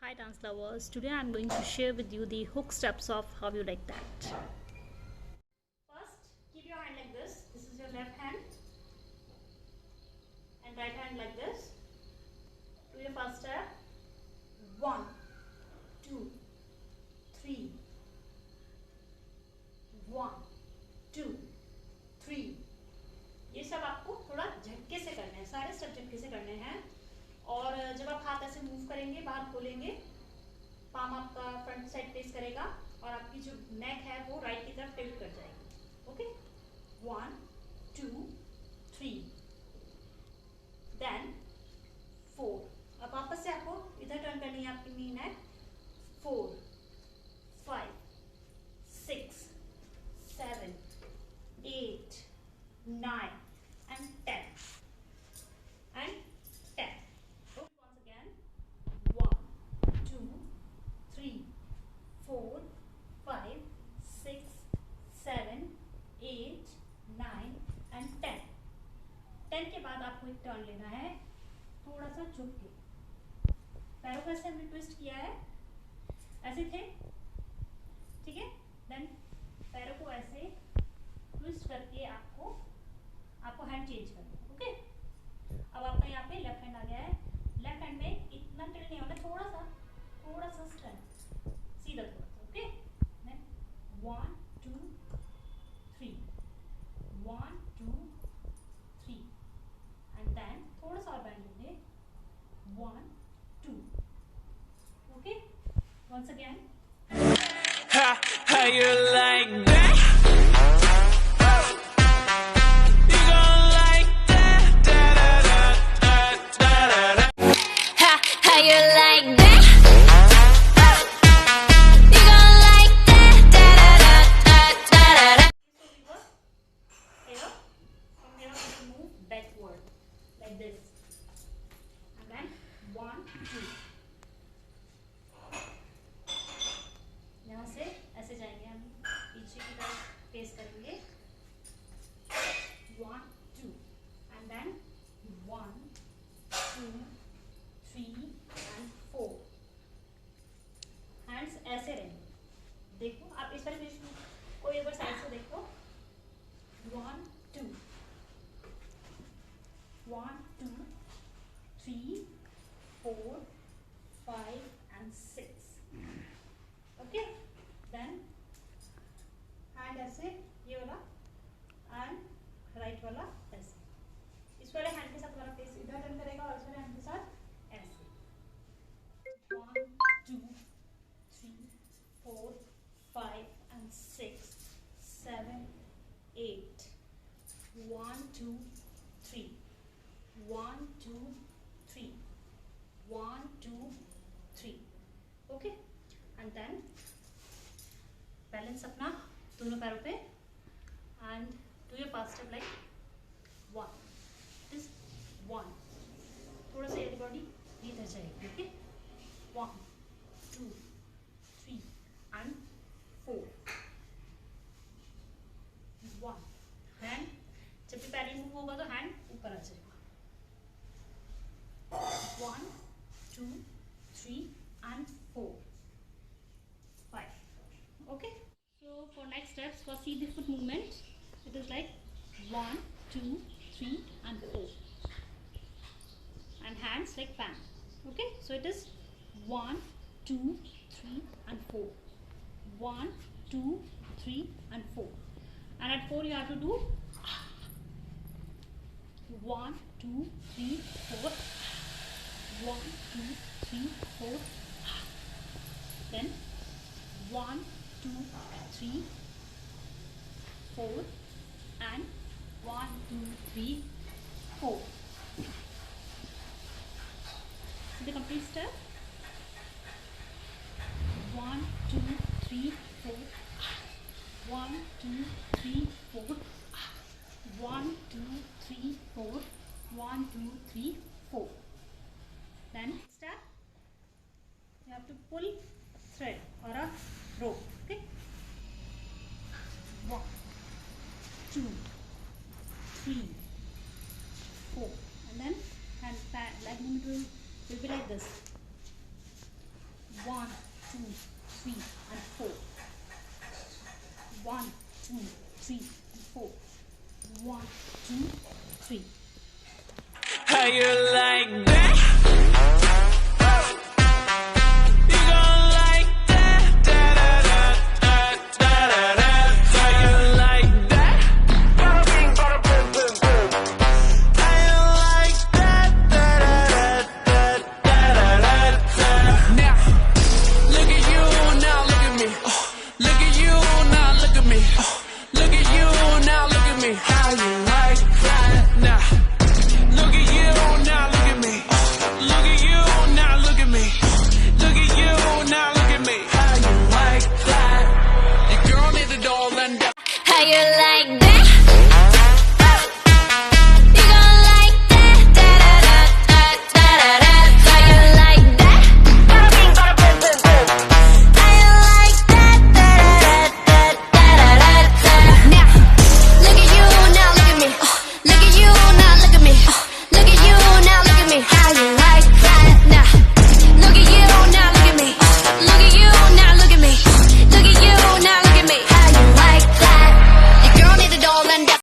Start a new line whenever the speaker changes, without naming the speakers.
Hi dance lovers, today I am going to share with you the hook steps of how you like that. First, keep your hand like this. This is your left hand and right hand like this. Do your first step. 1, 2, 3. 1, 2, 3. ये सब आपको थोड़ा झटके से करने हैं, सारे step झटके से करने हैं। और जब आप हाथ ऐसे मूव करेंगे, बाहर खोलेंगे, पाम आपका फ्रंट साइड फेस करेगा और आपकी जो नेक है वो राइट की तरफ टिल्ट कर जाएगी। Okay, 1, 2, 3, then 4। अब वापस से आपको इधर टर्न करनी है आपकी नी नेक। 4, 5, 6, 7, 8, 9 and 10 and 10. Okay, once again, 1, 2, 3, 4, 5, 6, 7, 8, 9 and 10. 10 के बाद आपको एक टर्न लेना है, थोड़ा सा झुक के। पैरों को ऐसे हमने ट्विस्ट किया है, ऐसे थे, ठीक है। देन पैरों को ऐसे ट्विस्ट करके आपको हैंड चेंज करना है। ओके, अब आपका यहाँ पे लेफ्ट हैंड आ गया है। लेफ्ट हैंड में इतना टिल्ट नहीं होना, थोड़ा सा स्ट्रेंथ, सीधा थोड़ा सा। ओके, देन 1, 2, 3, 1, 2, 3 एंड देन थोड़ा सा और बैंड लेंगे, 1, 2। Okay, once again.
How you like that? You gon' like that? Da da da da da da.
How you like that? You gon' like that? Da da da da da da.
So we work here. From here we move backward like this, and then 1, 2. यहाँ से ऐसे जाएंगे, हम पीछे की तरफ face करेंगे। 1, 2 and then 1, 2, 3 and 4. Hands ऐसे रहेंगे। देखो आप इस बार कोई एक बार साइड से देखो। 1, 2, 1, 2, 3, 4, 5 and 6. ओके, देन हैंड ऐसे, ये वाला एंड राइट वाला ऐसे। इस वाले हैंड के साथ हमारा फेस इधर टर्न करेगा और इस वाले हैंड के साथ ऐसे। 1, 2, 3, 4, 5 and 6, 7, 8. 1, 2, 3. 1, 2, 3. 1, 2, 3. Okay, and then balance अपना दोनों पैरों पे and do your fast step like 1. This 1, थोड़ा सा ये बॉडी इधर जाएगी। Okay, 1, 2, 3 and 4. 1 हैंड, जब भी पैर मूव होगा तो हैंड ऊपर आ जाएगा। 1, 2, 3 and 4, 5. Okay, so for next steps, for see the foot movement, it is like 1, 2, 3 and 4, and hands like fan. Okay, so it is 1, 2, 3 and 4, 1, 2, 3 and 4, and at 4 you have to do 1, 2, 3, 4, 1, 2, 3, 4, then 1, 2, 3, 4 and 1, 2, 3, 4. So the complete step. 1, 2, 3, 4. 1, 2, 3, 4. 1, 2, 3, 4. 1, 2, 3, 4. Then step, you have to pull thread or a rope. Okay, 1, 2, 3, 4, and then hand leg movement will be like this. 1, 2, 3 and 4. 1, 2, 3 and 4. 1, 2, 3.
How you like that?